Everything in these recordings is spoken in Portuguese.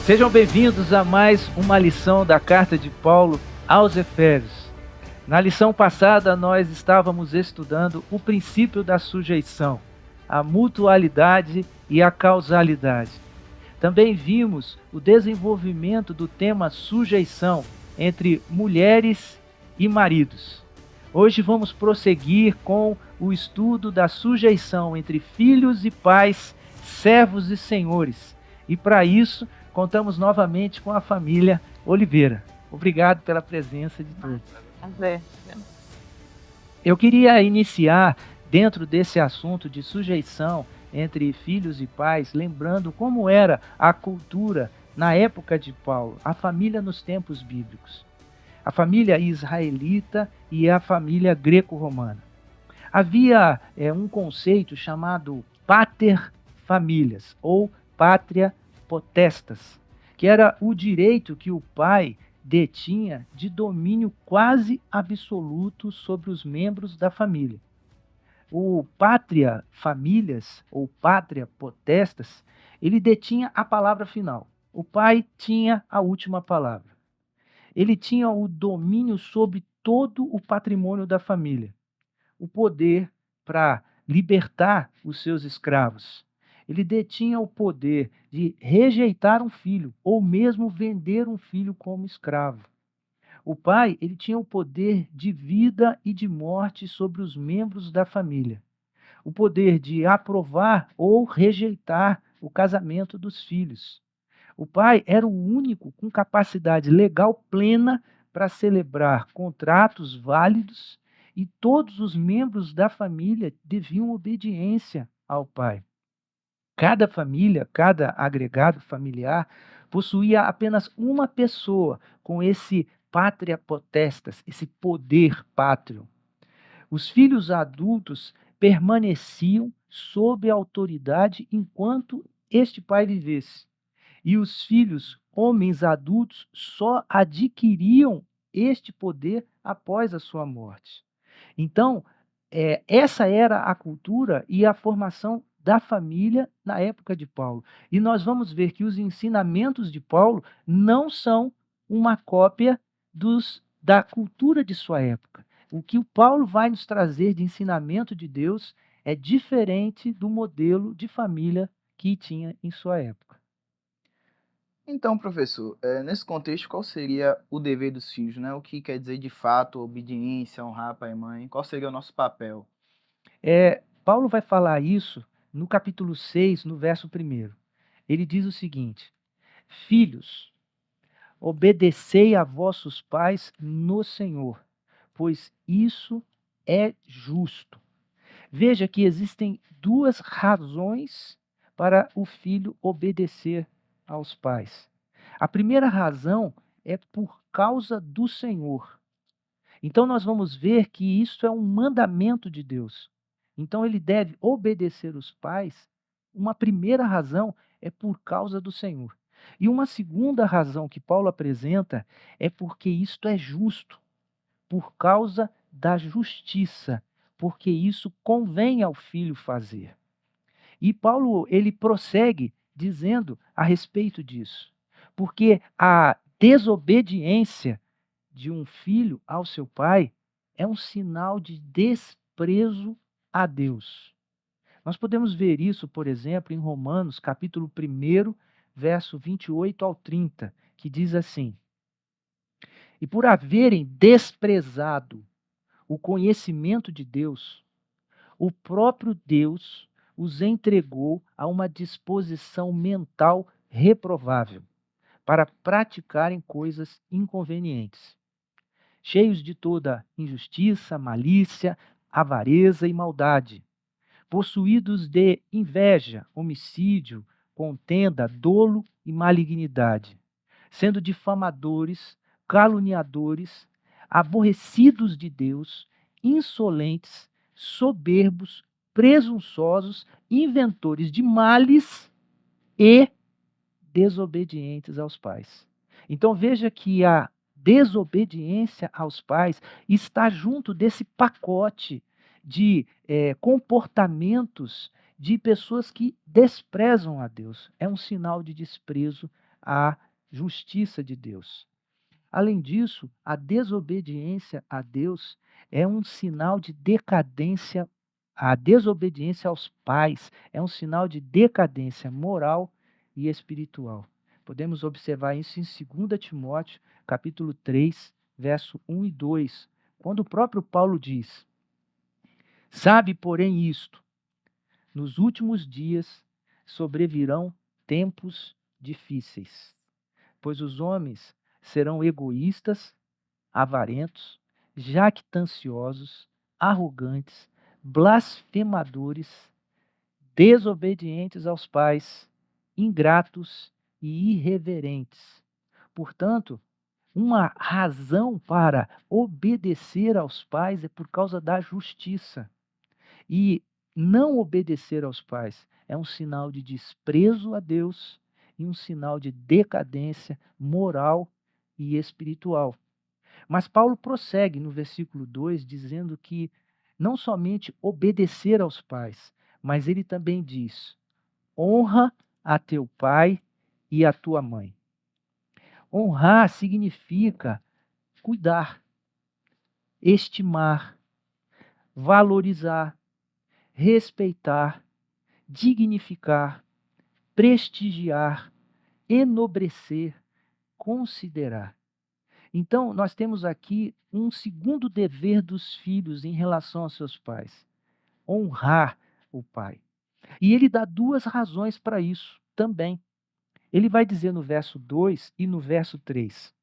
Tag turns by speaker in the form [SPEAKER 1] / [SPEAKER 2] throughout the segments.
[SPEAKER 1] Sejam bem-vindos a mais uma lição da carta de Paulo aos Efésios. Na lição passada, nós estávamos estudando o princípio da sujeição, a mutualidade e a causalidade. Também vimos o desenvolvimento do tema sujeição entre mulheres e maridos. Hoje vamos prosseguir com o estudo da sujeição entre filhos e pais, servos e senhores. E para isso, contamos novamente com a família Oliveira. Obrigado pela presença de todos.
[SPEAKER 2] Prazer.
[SPEAKER 1] Eu queria iniciar dentro desse assunto de sujeição entre filhos e pais, lembrando como era a cultura na época de Paulo, a família nos tempos bíblicos. A família israelita e a família greco-romana. Havia um conceito chamado pater familias, ou pátria potestas, que era o direito que o pai detinha de domínio quase absoluto sobre os membros da família. O pátria familias, ou pátria potestas, ele detinha a palavra final. O pai tinha a última palavra. Ele tinha o domínio sobre todo o patrimônio da família, o poder para libertar os seus escravos. Ele detinha o poder de rejeitar um filho ou mesmo vender um filho como escravo. O pai, ele tinha o poder de vida e de morte sobre os membros da família. O poder de aprovar ou rejeitar o casamento dos filhos. O pai era o único com capacidade legal plena para celebrar contratos válidos e todos os membros da família deviam obediência ao pai. Cada família, cada agregado familiar possuía apenas uma pessoa com esse pátria potestas, esse poder pátrio. Os filhos adultos permaneciam sob a autoridade enquanto este pai vivesse. E os filhos, homens adultos, só adquiriam este poder após a sua morte. Então, essa era a cultura e a formação da família na época de Paulo. E nós vamos ver que os ensinamentos de Paulo não são uma cópia da cultura de sua época. O que o Paulo vai nos trazer de ensinamento de Deus é diferente do modelo de família que tinha em sua época.
[SPEAKER 3] Então, professor, nesse contexto, qual seria o dever dos filhos, né? O que quer dizer de fato obediência, honrar pai e mãe? Qual seria o nosso papel?
[SPEAKER 1] Paulo vai falar isso no capítulo 6, no verso 1. Ele diz o seguinte: Filhos, obedecei a vossos pais no Senhor, pois isso é justo. Veja que existem duas razões para o filho obedecer aos pais. A primeira razão é por causa do Senhor. Então nós vamos ver que isso é um mandamento de Deus. Então ele deve obedecer os pais. Uma primeira razão é por causa do Senhor. E uma segunda razão que Paulo apresenta é porque isto é justo, por causa da justiça, porque isso convém ao filho fazer. E Paulo, ele prossegue dizendo a respeito disso, porque a desobediência de um filho ao seu pai é um sinal de desprezo a Deus. Nós podemos ver isso, por exemplo, em Romanos, capítulo 1, verso 28 ao 30, que diz assim: E por haverem desprezado o conhecimento de Deus, o próprio Deus os entregou a uma disposição mental reprovável para praticarem coisas inconvenientes, cheios de toda injustiça, malícia, avareza e maldade, possuídos de inveja, homicídio, contenda, dolo e malignidade, sendo difamadores, caluniadores, aborrecidos de Deus, insolentes, soberbos, presunçosos, inventores de males e desobedientes aos pais. Então veja que a desobediência aos pais está junto desse pacote de comportamentos de pessoas que desprezam a Deus. É um sinal de desprezo à justiça de Deus. Além disso, a desobediência a Deus é um sinal de decadência. A desobediência aos pais é um sinal de decadência moral e espiritual. Podemos observar isso em 2 Timóteo, capítulo 3, verso 1 e 2, quando o próprio Paulo diz: Sabe, porém, isto, nos últimos dias sobrevirão tempos difíceis, pois os homens serão egoístas, avarentos, jactanciosos, arrogantes, blasfemadores, desobedientes aos pais, ingratos e irreverentes. Portanto, uma razão para obedecer aos pais é por causa da justiça. E não obedecer aos pais é um sinal de desprezo a Deus e um sinal de decadência moral e espiritual. Mas Paulo prossegue no versículo 2, dizendo que não somente obedecer aos pais, mas ele também diz: honra a teu pai e a tua mãe. Honrar significa cuidar, estimar, valorizar, respeitar, dignificar, prestigiar, enobrecer, considerar. Então, nós temos aqui um segundo dever dos filhos em relação aos seus pais: honrar o pai. E ele dá duas razões para isso também. Ele vai dizer no verso 2 e no verso 3: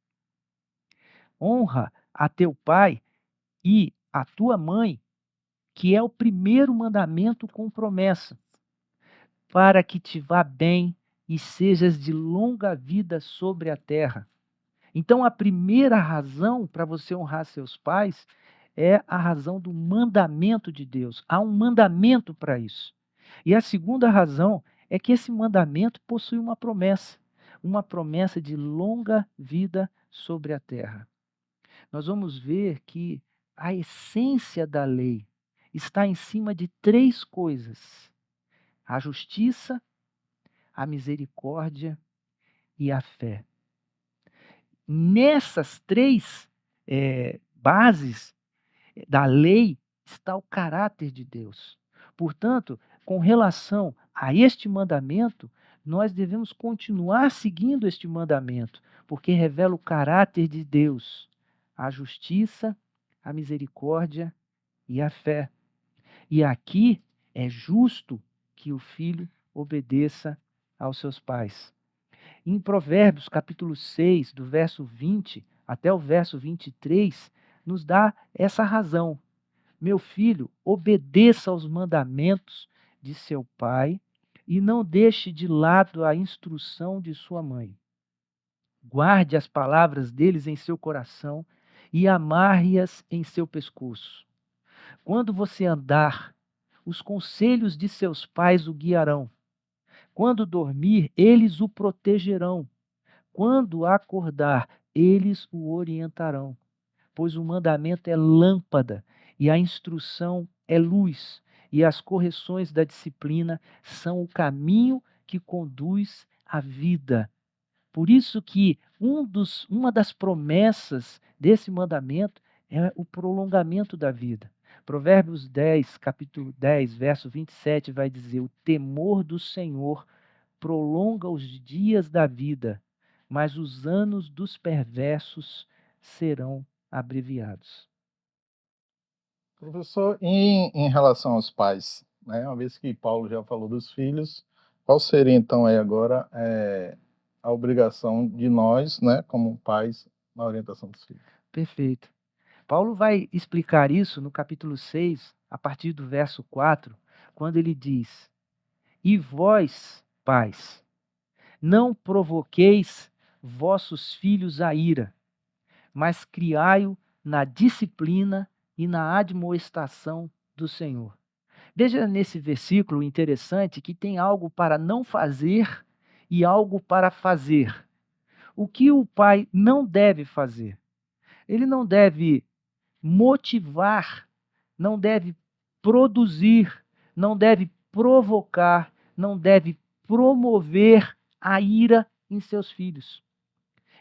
[SPEAKER 1] honra a teu pai e a tua mãe, que é o primeiro mandamento com promessa, para que te vá bem e sejas de longa vida sobre a terra. Então, a primeira razão para você honrar seus pais é a razão do mandamento de Deus. Há um mandamento para isso. E a segunda razão é que esse mandamento possui uma promessa de longa vida sobre a terra. Nós vamos ver que a essência da lei está em cima de três coisas: a justiça, a misericórdia e a fé. Nessas três bases da lei está o caráter de Deus. Portanto, com relação a este mandamento, nós devemos continuar seguindo este mandamento, porque revela o caráter de Deus, a justiça, a misericórdia e a fé. E aqui é justo que o filho obedeça aos seus pais. Em Provérbios, capítulo 6, do verso 20 até o verso 23, nos dá essa razão. Meu filho, obedeça aos mandamentos de seu pai e não deixe de lado a instrução de sua mãe. Guarde as palavras deles em seu coração e amarre-as em seu pescoço. Quando você andar, os conselhos de seus pais o guiarão. Quando dormir, eles o protegerão. Quando acordar, eles o orientarão. Pois o mandamento é lâmpada e a instrução é luz, e as correções da disciplina são o caminho que conduz à vida. Por isso que uma das promessas desse mandamento é o prolongamento da vida. Provérbios 10, capítulo 10, verso 27, vai dizer: o temor do Senhor prolonga os dias da vida, mas os anos dos perversos serão abreviados.
[SPEAKER 2] Professor, em relação aos pais, né, uma vez que Paulo já falou dos filhos, qual seria então aí agora a obrigação de nós, né, como pais, na orientação dos filhos?
[SPEAKER 1] Perfeito. Paulo vai explicar isso no capítulo 6, a partir do verso 4, quando ele diz: e vós, pais, não provoqueis vossos filhos a ira, mas criai-o na disciplina e na admoestação do Senhor. Veja nesse versículo interessante que tem algo para não fazer e algo para fazer. O que o pai não deve fazer? Ele não deve motivar, não deve produzir, não deve provocar, não deve promover a ira em seus filhos.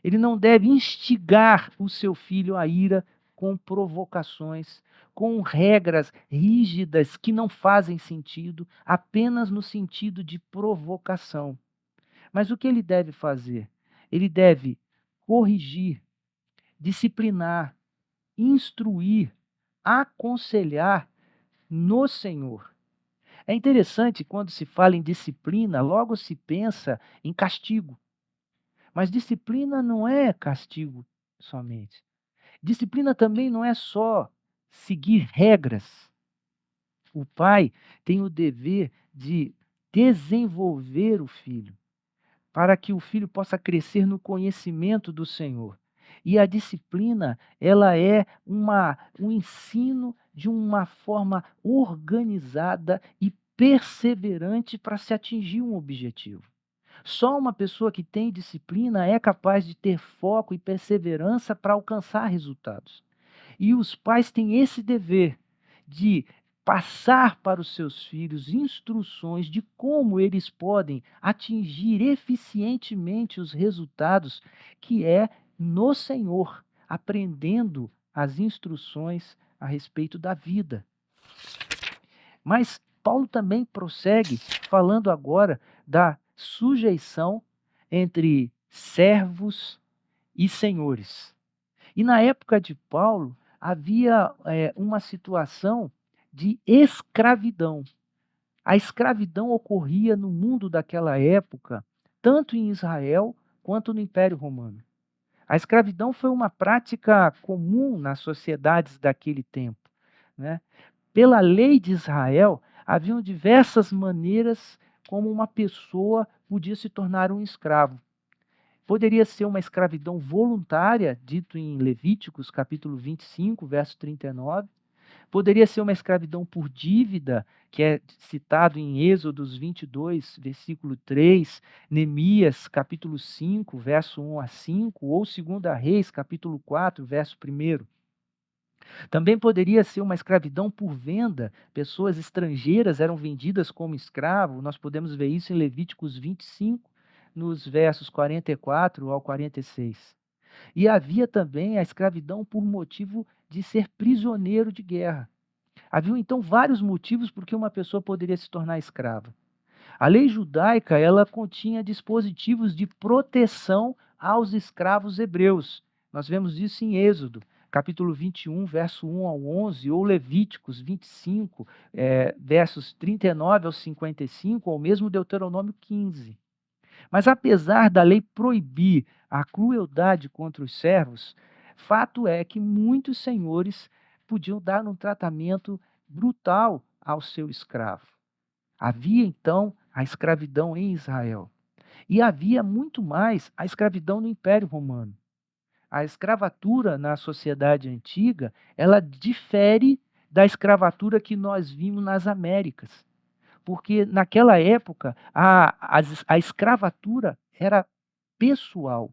[SPEAKER 1] Ele não deve instigar o seu filho à ira com provocações, com regras rígidas que não fazem sentido, apenas no sentido de provocação. Mas o que ele deve fazer? Ele deve corrigir, disciplinar, instruir, aconselhar no Senhor. É interessante quando se fala em disciplina, logo se pensa em castigo. Mas disciplina não é castigo somente. Disciplina também não é só seguir regras. O pai tem o dever de desenvolver o filho, para que o filho possa crescer no conhecimento do Senhor. E a disciplina, ela é um ensino de uma forma organizada e perseverante para se atingir um objetivo. Só uma pessoa que tem disciplina é capaz de ter foco e perseverança para alcançar resultados. E os pais têm esse dever de passar para os seus filhos instruções de como eles podem atingir eficientemente os resultados que é no Senhor, aprendendo as instruções a respeito da vida. Mas Paulo também prossegue falando agora da sujeição entre servos e senhores. E na época de Paulo, havia uma situação de escravidão. A escravidão ocorria no mundo daquela época, tanto em Israel quanto no Império Romano. A escravidão foi uma prática comum nas sociedades daquele tempo, né? Pela lei de Israel, haviam diversas maneiras como uma pessoa podia se tornar um escravo. Poderia ser uma escravidão voluntária, dito em Levíticos, capítulo 25, verso 39. Poderia ser uma escravidão por dívida, que é citado em Êxodos 22, versículo 3, Neemias, capítulo 5, verso 1 a 5, ou 2 Reis, capítulo 4, verso 1. Também poderia ser uma escravidão por venda. Pessoas estrangeiras eram vendidas como escravo. Nós podemos ver isso em Levíticos 25, nos versos 44 ao 46. E havia também a escravidão por motivo de ser prisioneiro de guerra. Havia então vários motivos por que uma pessoa poderia se tornar escrava. A lei judaica, ela continha dispositivos de proteção aos escravos hebreus. Nós vemos isso em Êxodo, capítulo 21, verso 1 ao 11, ou Levíticos 25, versos 39 ao 55, ou mesmo Deuteronômio 15. Mas apesar da lei proibir a crueldade contra os servos, fato é que muitos senhores podiam dar um tratamento brutal ao seu escravo. Havia então a escravidão em Israel. E havia muito mais a escravidão no Império Romano. A escravatura na sociedade antiga, ela difere da escravatura que nós vimos nas Américas. Porque naquela época a escravatura era pessoal,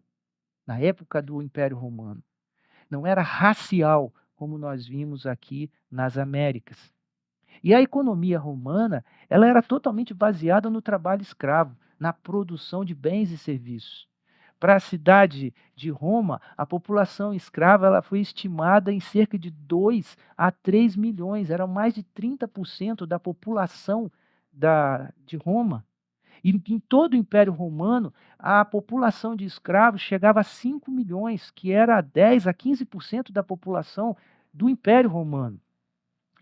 [SPEAKER 1] na época do Império Romano. Não era racial, como nós vimos aqui nas Américas. E a economia romana, ela era totalmente baseada no trabalho escravo, na produção de bens e serviços. Para a cidade de Roma, a população escrava ela foi estimada em cerca de 2 a 3 milhões, eram mais de 30% da população de Roma. E em todo o Império Romano, a população de escravos chegava a 5 milhões, que era 10 a 15% da população do Império Romano.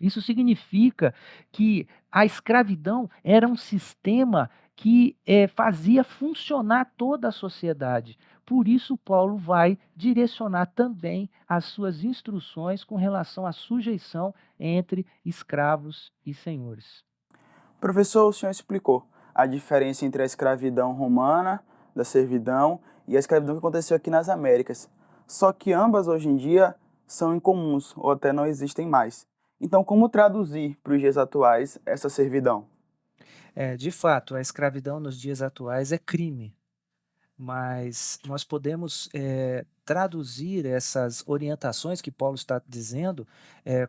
[SPEAKER 1] Isso significa que a escravidão era um sistema que fazia funcionar toda a sociedade. Por isso, Paulo vai direcionar também as suas instruções com relação à sujeição entre escravos e senhores.
[SPEAKER 3] Professor, o senhor explicou a diferença entre a escravidão romana, da servidão, e a escravidão que aconteceu aqui nas Américas. Só que ambas, hoje em dia, são incomuns, ou até não existem mais. Então, como traduzir para os dias atuais essa servidão?
[SPEAKER 1] De fato, a escravidão nos dias atuais é crime. mas nós podemos traduzir essas orientações que Paulo está dizendo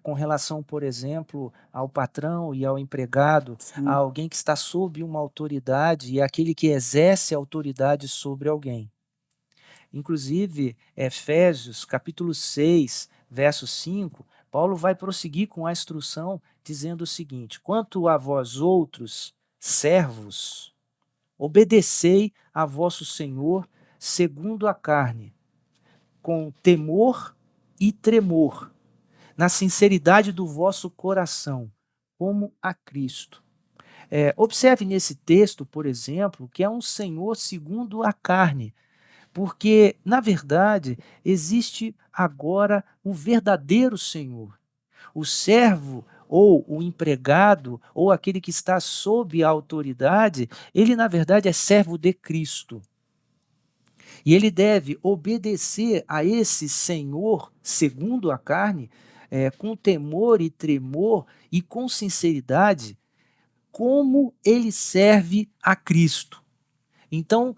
[SPEAKER 1] com relação, por exemplo, ao patrão e ao empregado, a
[SPEAKER 3] Sim.
[SPEAKER 1] alguém que está sob uma autoridade e aquele que exerce autoridade sobre alguém. Inclusive, Efésios, capítulo 6, verso 5, Paulo vai prosseguir com a instrução dizendo o seguinte: quanto a vós outros, servos, obedecei a vosso Senhor segundo a carne, com temor e tremor, na sinceridade do vosso coração, como a Cristo. Observe nesse texto, por exemplo, que é um Senhor segundo a carne, porque, na verdade, existe agora o verdadeiro Senhor. O servo ou o empregado ou aquele que está sob a autoridade, ele, na verdade, é servo de Cristo. E ele deve obedecer a esse Senhor, segundo a carne, com temor e tremor e com sinceridade, como ele serve a Cristo. Então,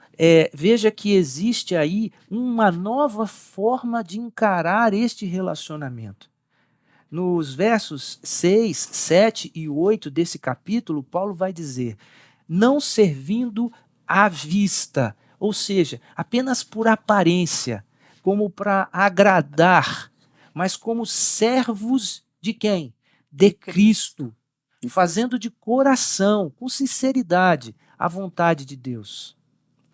[SPEAKER 1] veja que existe aí uma nova forma de encarar este relacionamento. Nos versos 6, 7 e 8 desse capítulo, Paulo vai dizer: não servindo à vista, ou seja, apenas por aparência, como para agradar, mas como servos de quem? De Cristo, fazendo de coração, com sinceridade, a vontade de Deus.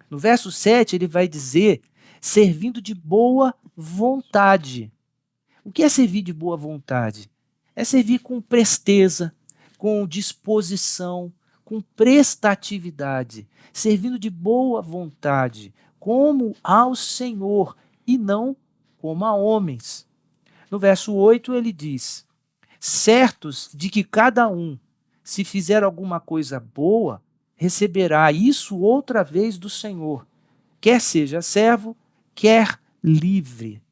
[SPEAKER 1] No verso 7, ele vai dizer: servindo de boa vontade. O que é servir de boa vontade? É servir com presteza, com disposição, com prestatividade, servindo de boa vontade, como ao Senhor e não como a homens. No verso 8, ele diz: certos de que cada um, se fizer alguma coisa boa, receberá isso outra vez do Senhor, quer seja servo, quer livre.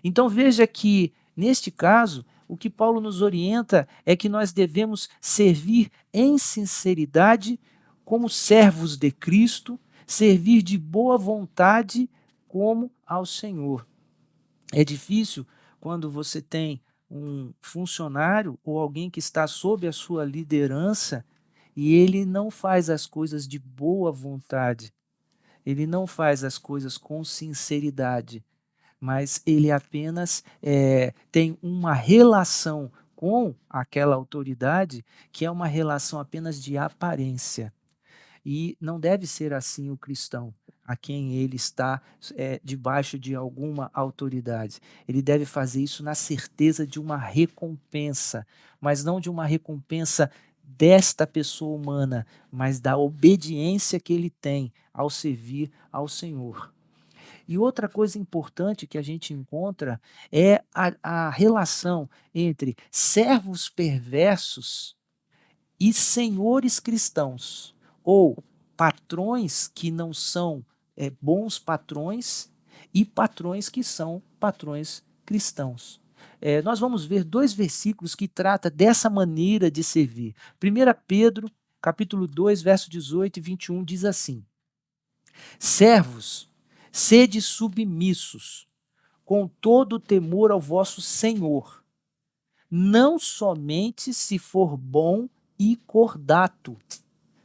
[SPEAKER 1] Então veja que, neste caso, o que Paulo nos orienta é que nós devemos servir em sinceridade como servos de Cristo, servir de boa vontade como ao Senhor. É difícil quando você tem um funcionário ou alguém que está sob a sua liderança e ele não faz as coisas de boa vontade, ele não faz as coisas com sinceridade, mas ele apenas tem uma relação com aquela autoridade que é uma relação apenas de aparência. E não deve ser assim o cristão, a quem ele está debaixo de alguma autoridade. Ele deve fazer isso na certeza de uma recompensa, mas não de uma recompensa desta pessoa humana, mas da obediência que ele tem ao servir ao Senhor. E outra coisa importante que a gente encontra é a relação entre servos perversos e senhores cristãos, ou patrões que não são bons patrões e patrões que são patrões cristãos. Nós vamos ver 2 versículos que tratam dessa maneira de servir. 1 Pedro, capítulo 2, verso 18 e 21, diz assim: servos, sede submissos, com todo o temor ao vosso Senhor, não somente se for bom e cordato,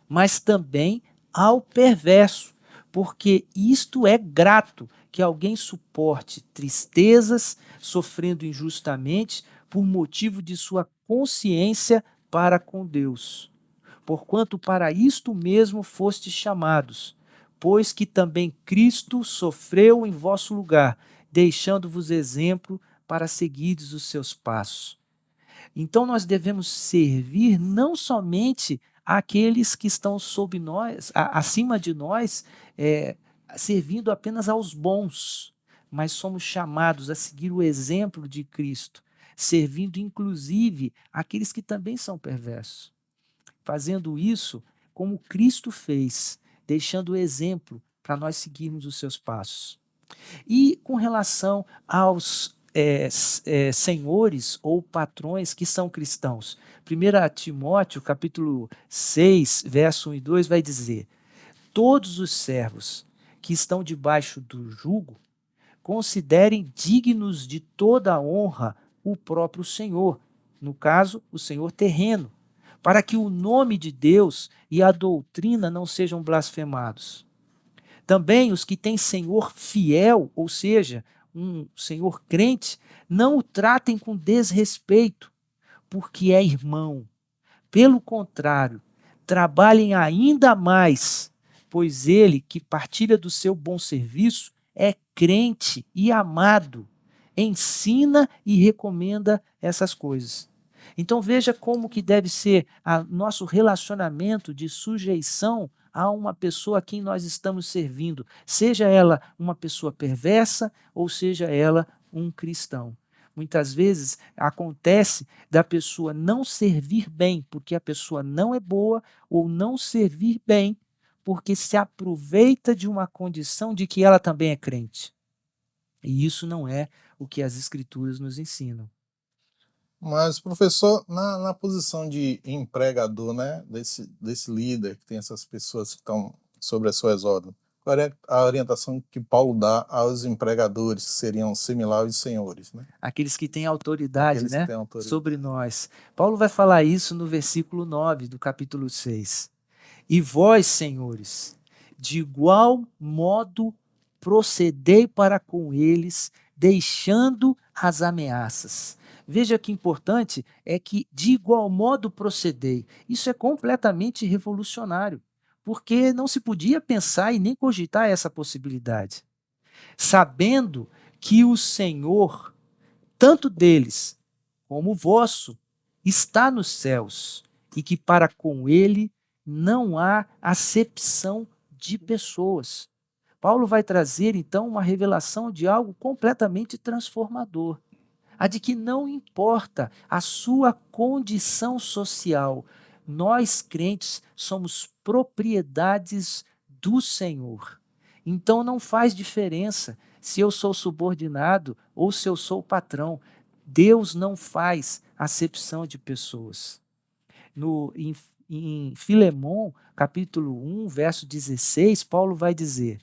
[SPEAKER 1] mas também ao perverso, porque isto é grato, que alguém suporte tristezas, sofrendo injustamente, por motivo de sua consciência para com Deus. Porquanto para isto mesmo fostes chamados, pois que também Cristo sofreu em vosso lugar, deixando-vos exemplo para seguirdes os seus passos. Então nós devemos servir não somente àqueles que estão sob nós, acima de nós, servindo apenas aos bons, mas somos chamados a seguir o exemplo de Cristo, servindo inclusive àqueles que também são perversos. Fazendo isso como Cristo fez, deixando o exemplo para nós seguirmos os seus passos. E com relação aos senhores ou patrões que são cristãos. 1 Timóteo, capítulo 6, verso 1 e 2, vai dizer: todos os servos que estão debaixo do jugo considerem dignos de toda a honra o próprio Senhor, no caso, o Senhor terreno, para que o nome de Deus e a doutrina não sejam blasfemados. Também os que têm Senhor fiel, ou seja, um Senhor crente, não o tratem com desrespeito, porque é irmão. Pelo contrário, trabalhem ainda mais, pois ele que partilha do seu bom serviço é crente e amado, ensina e recomenda essas coisas. Então veja como que deve ser nosso relacionamento de sujeição a uma pessoa a quem nós estamos servindo, seja ela uma pessoa perversa ou seja ela um cristão. Muitas vezes acontece da pessoa não servir bem porque a pessoa não é boa, ou não servir bem porque se aproveita de uma condição de que ela também é crente. E isso não é o que as Escrituras nos ensinam.
[SPEAKER 2] Mas, professor, na posição de empregador, né, desse líder, que tem essas pessoas que estão sobre as suas ordens, qual é a orientação que Paulo dá aos empregadores, que seriam similares aos senhores? Né?
[SPEAKER 1] Aqueles que têm autoridade,
[SPEAKER 2] Aqueles
[SPEAKER 1] né,
[SPEAKER 2] que têm autoridade
[SPEAKER 1] sobre nós. Paulo vai falar isso no versículo 9 do capítulo 6. E vós, senhores, de igual modo procedei para com eles, deixando as ameaças. Veja que importante é que de igual modo procedei. Isso é completamente revolucionário, porque não se podia pensar e nem cogitar essa possibilidade. Sabendo que o Senhor, tanto deles como o vosso, está nos céus, e que para com ele não há acepção de pessoas. Paulo vai trazer, então, uma revelação de algo completamente transformador. A de que não importa a sua condição social, nós crentes somos propriedades do Senhor. Então não faz diferença se eu sou subordinado ou se eu sou patrão. Deus não faz acepção de pessoas. Em Filemon, capítulo 1, verso 16, Paulo vai dizer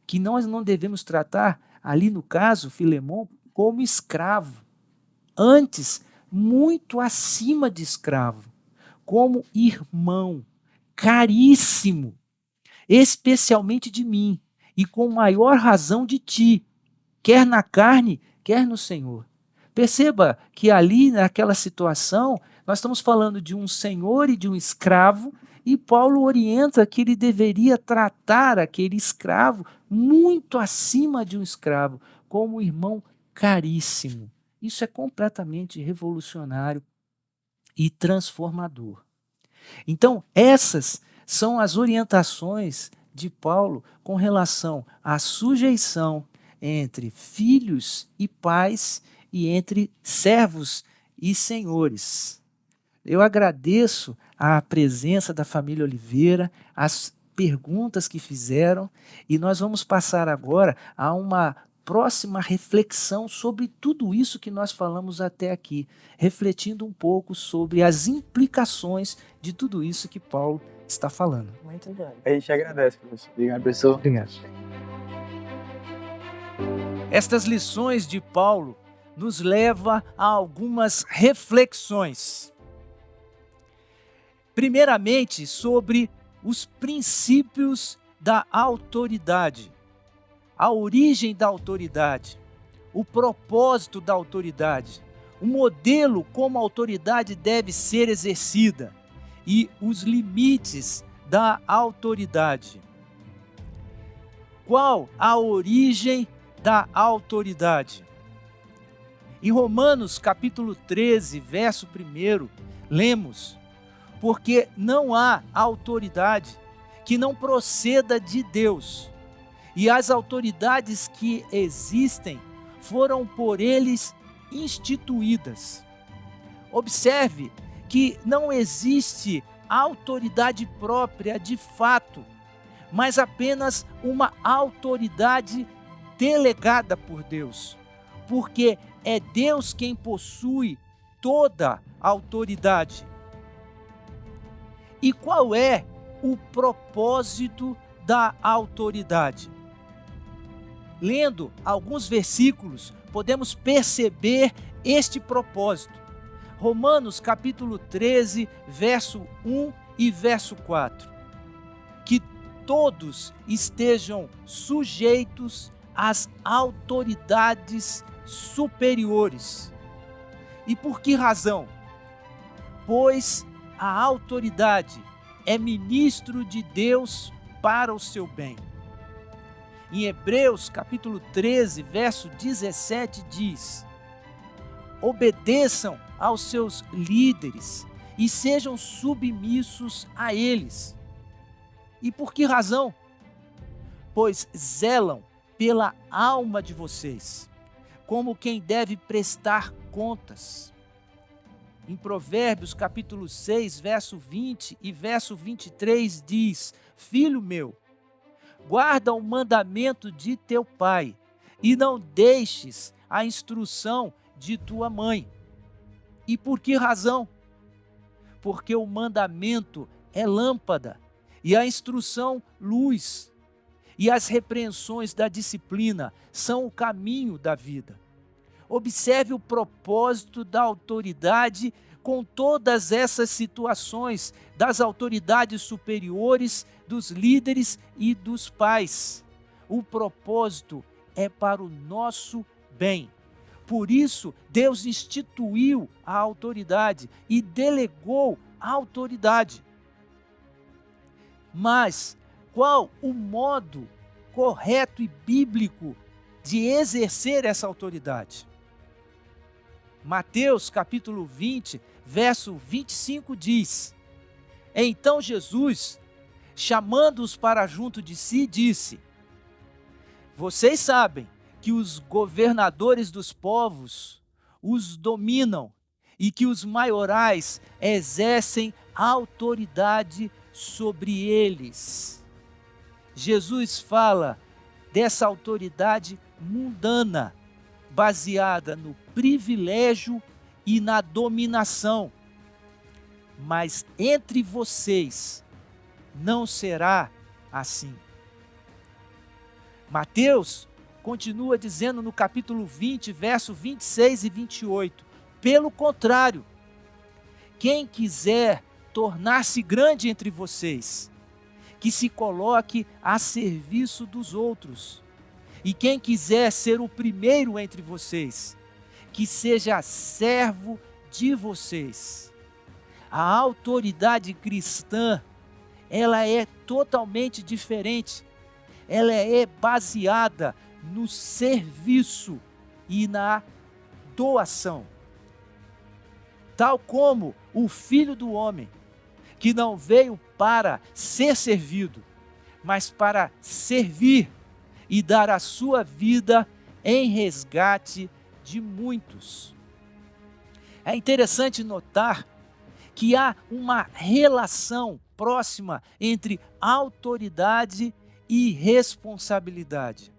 [SPEAKER 1] que nós não devemos tratar, ali no caso, Filemon, como escravo. Antes, muito acima de escravo, como irmão, caríssimo, especialmente de mim, e com maior razão de ti, quer na carne, quer no Senhor. Perceba que ali, naquela situação, nós estamos falando de um senhor e de um escravo, e Paulo orienta que ele deveria tratar aquele escravo muito acima de um escravo, como irmão caríssimo. Isso é completamente revolucionário e transformador. Então, essas são as orientações de Paulo com relação à sujeição entre filhos e pais e entre servos e senhores. Eu agradeço a presença da família Oliveira, as perguntas que fizeram, e nós vamos passar agora a uma próxima reflexão sobre tudo isso que nós falamos até aqui, refletindo um pouco sobre as implicações de tudo isso que Paulo está falando.
[SPEAKER 3] Muito bem. A gente agradece, professor. Obrigado, professor.
[SPEAKER 1] Obrigado. Estas lições de Paulo nos levam a algumas reflexões. Primeiramente, sobre os princípios da autoridade, a origem da autoridade, o propósito da autoridade, o modelo como a autoridade deve ser exercida e os limites da autoridade. Qual a origem da autoridade? Em Romanos capítulo 13, verso 1, lemos: porque não há autoridade que não proceda de Deus, e as autoridades que existem foram por eles instituídas. Observe que não existe autoridade própria de fato, mas apenas uma autoridade delegada por Deus, porque é Deus quem possui toda a autoridade. E qual é o propósito da autoridade. Lendo alguns versículos, podemos perceber este propósito. Romanos capítulo 13, verso 1 e verso 4. Que todos estejam sujeitos às autoridades superiores. E por que razão? Pois a autoridade é ministro de Deus para o seu bem. Em Hebreus capítulo 13, verso 17 diz: obedeçam aos seus líderes e sejam submissos a eles. E por que razão? Pois zelam pela alma de vocês, como quem deve prestar contas. Em Provérbios capítulo 6, verso 20 e verso 23 diz: filho meu, guarda o mandamento de teu pai e não deixes a instrução de tua mãe. E por que razão? Porque o mandamento é lâmpada e a instrução luz, e as repreensões da disciplina são o caminho da vida. Observe o propósito da autoridade com todas essas situações das autoridades superiores, dos líderes e dos pais. O propósito é para o nosso bem. Por isso, Deus instituiu a autoridade e delegou a autoridade. Mas qual o modo correto e bíblico de exercer essa autoridade? Mateus capítulo 20, verso 25 diz: então Jesus, chamando-os para junto de si, disse: vocês sabem que os governadores dos povos os dominam e que os maiorais exercem autoridade sobre eles. Jesus fala dessa autoridade mundana, baseada no privilégio e na dominação. Mas entre vocês não será assim. Mateus continua dizendo no capítulo 20, verso 26 e 28. Pelo contrário, quem quiser tornar-se grande entre vocês, que se coloque a serviço dos outros. E quem quiser ser o primeiro entre vocês, que seja servo de vocês. A autoridade cristã, ela é totalmente diferente. Ela é baseada no serviço e na doação. Tal como o Filho do Homem, que não veio para ser servido, mas para servir e dar a sua vida em resgate de muitos. É interessante notar que há uma relação próxima entre autoridade e responsabilidade.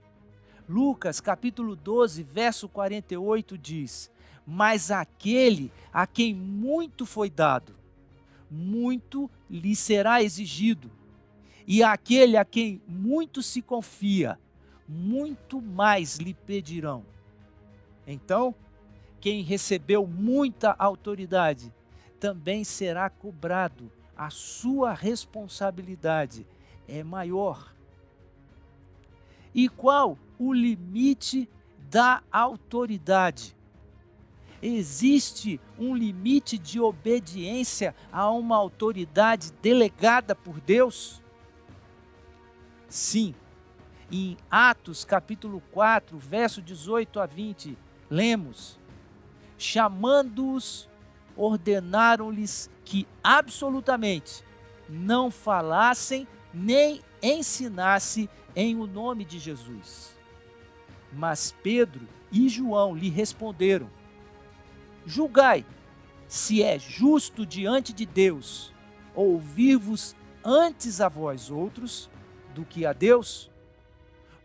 [SPEAKER 1] Lucas capítulo 12, verso 48 diz: mas aquele a quem muito foi dado, muito lhe será exigido, e aquele a quem muito se confia, muito mais lhe pedirão. Então, quem recebeu muita autoridade, também será cobrado, a sua responsabilidade é maior. E qual o limite da autoridade? Existe um limite de obediência a uma autoridade delegada por Deus? Sim. Em Atos capítulo 4, verso 18 a 20, lemos: chamando-os, ordenaram-lhes que absolutamente não falassem nem ensinassem em o nome de Jesus. Mas Pedro e João lhe responderam: julgai se é justo diante de Deus ouvir-vos antes a vós outros do que a Deus?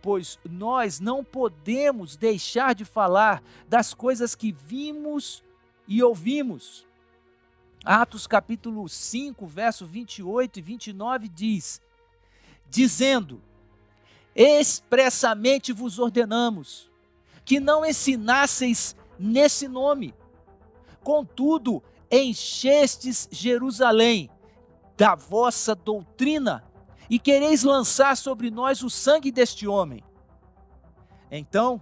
[SPEAKER 1] Pois nós não podemos deixar de falar das coisas que vimos e ouvimos. Atos capítulo 5, verso 28 e 29 diz: dizendo: expressamente vos ordenamos que não ensinasseis nesse nome. Contudo, enchestes Jerusalém da vossa doutrina e quereis lançar sobre nós o sangue deste homem. Então,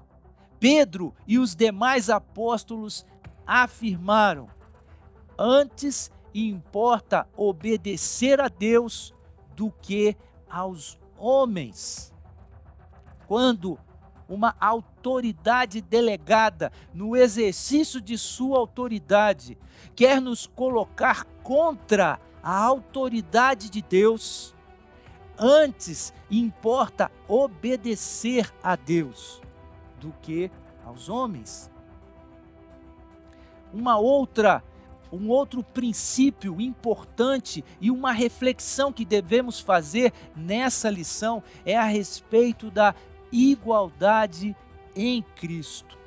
[SPEAKER 1] Pedro e os demais apóstolos afirmaram: antes importa obedecer a Deus do que aos homens. Quando uma autoridade delegada, no exercício de sua autoridade, quer nos colocar contra a autoridade de Deus, antes importa obedecer a Deus do que aos homens. Um outro princípio importante e uma reflexão que devemos fazer nessa lição é a respeito da igualdade em Cristo.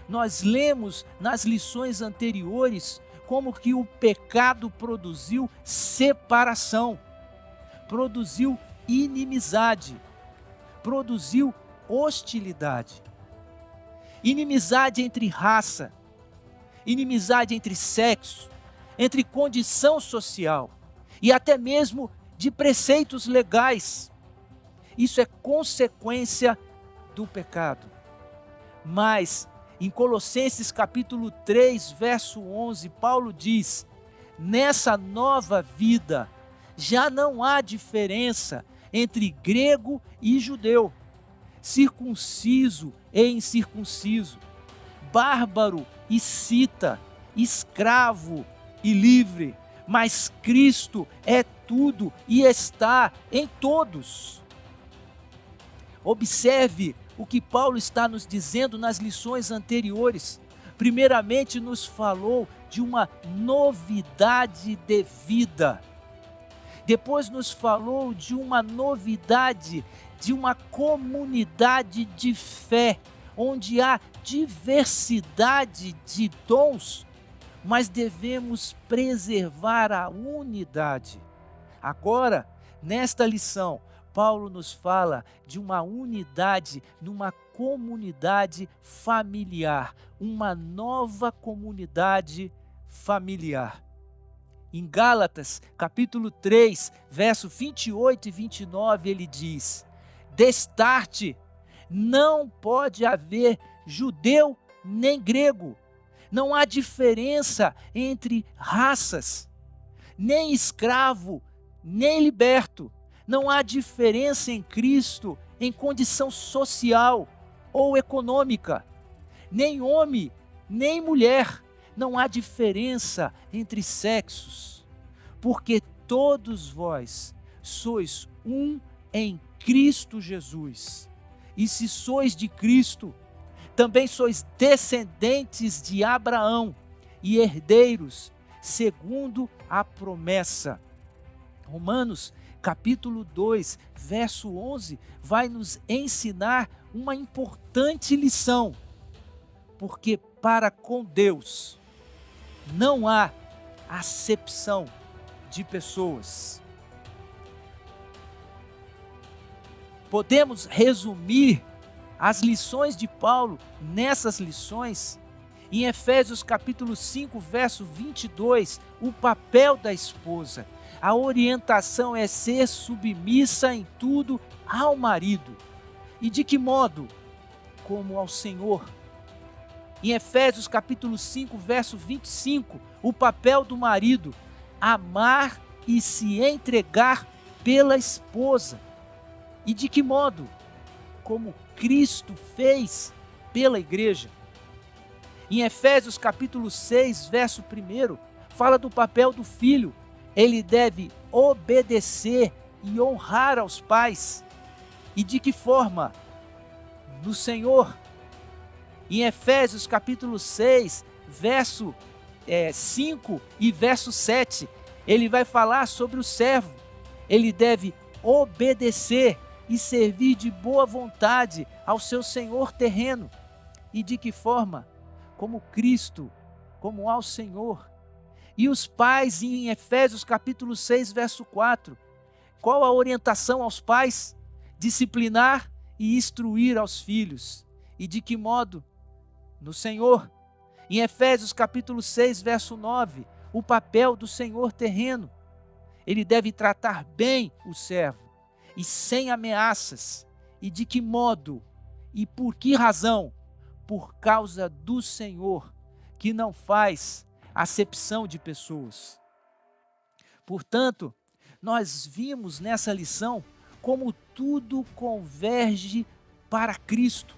[SPEAKER 1] Nós lemos nas lições anteriores como que o pecado produziu separação, produziu inimizade, produziu hostilidade. Inimizade entre raça, inimizade entre sexo, entre condição social e até mesmo de preceitos legais. Isso é consequência do pecado. Mas em Colossenses capítulo 3, verso 11, Paulo diz: nessa nova vida já não há diferença entre grego e judeu, circunciso e incircunciso, bárbaro e cita, escravo e livre, mas Cristo é tudo e está em todos. Observe o que Paulo está nos dizendo nas lições anteriores. Primeiramente, nos falou de uma novidade de vida. Depois nos falou de uma novidade, de uma comunidade de fé, onde há diversidade de dons, mas devemos preservar a unidade. Agora, nesta lição, Paulo nos fala de uma unidade numa comunidade familiar, uma nova comunidade familiar. Em Gálatas, capítulo 3, verso 28 e 29, ele diz: destarte, não pode haver judeu nem grego, não há diferença entre raças, nem escravo, nem liberto, não há diferença em Cristo em condição social ou econômica, nem homem, nem mulher, não há diferença entre sexos, porque todos vós sois um em Cristo Jesus. E se sois de Cristo, também sois descendentes de Abraão e herdeiros, segundo a promessa. Romanos, capítulo 2, verso 11, vai nos ensinar uma importante lição. Porque para com Deus não há acepção de pessoas. Podemos resumir as lições de Paulo nessas lições em Efésios capítulo 5, verso 22, o papel da esposa. A orientação é ser submissa em tudo ao marido. E de que modo? Como ao Senhor. Em Efésios capítulo 5, verso 25, o papel do marido: amar e se entregar pela esposa. E de que modo? Como Cristo fez pela igreja. Em Efésios capítulo 6, verso 1, fala do papel do filho. Ele deve obedecer e honrar aos pais. E de que forma? No Senhor. Em Efésios capítulo 6, verso 5 e verso 7, ele vai falar sobre o servo. Ele deve obedecer e servir de boa vontade ao seu senhor terreno. E de que forma? Como Cristo, como ao Senhor. E os pais, em Efésios capítulo 6, verso 4, Qual a orientação aos pais? Disciplinar e instruir aos filhos. E de que modo? No Senhor. Em Efésios capítulo 6, verso 9, o papel do senhor terreno. Ele deve tratar bem o servo e sem ameaças. E de que modo? E por que razão? Por causa do Senhor, que não faz acepção de pessoas. Portanto, nós vimos nessa lição como tudo converge para Cristo.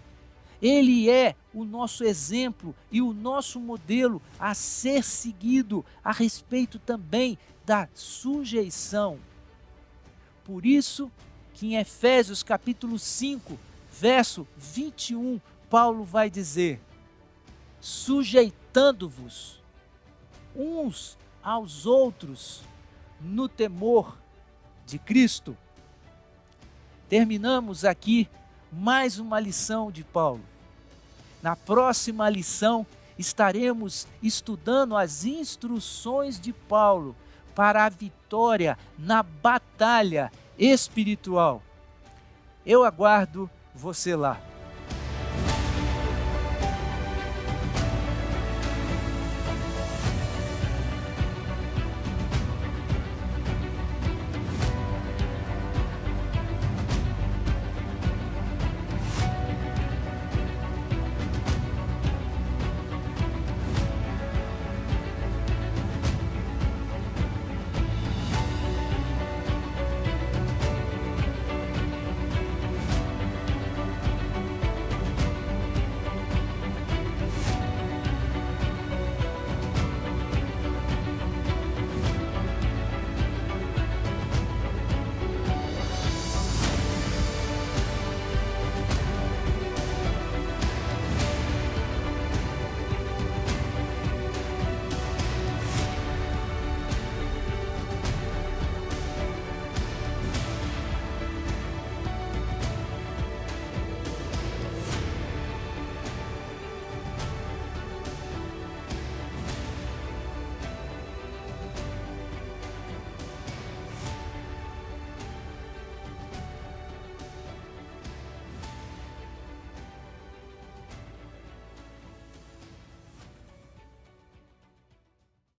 [SPEAKER 1] Ele é o nosso exemplo e o nosso modelo a ser seguido a respeito também da sujeição. Por isso que em Efésios capítulo 5, verso 21, Paulo vai dizer: sujeitando-vos uns aos outros no temor de Cristo. Terminamos aqui mais uma lição de Paulo. Na próxima lição, estaremos estudando as instruções de Paulo para a vitória na batalha espiritual. Eu aguardo você lá.